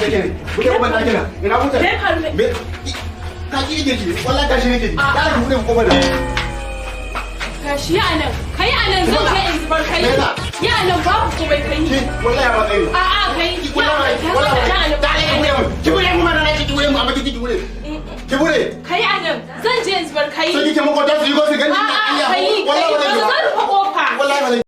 ɗaki ne. Buɗe kofar ɗaki na. Ina mutan. Me faru ne? Ka ki ike ji. Wallahi gashi nake ji. Ya ka buɗe kofar da. Kashi a nan. Kai a nan zan je in zubar kai. Ya nan babu komai kai. Ki wallahi ba kai. A'a kai. Ki wallahi ki buɗe mu mana ki buɗe mu amma ki buɗe. Ki buɗe. Kai a nan zan je in zubar kai. Sai kike makota su yi go su gani.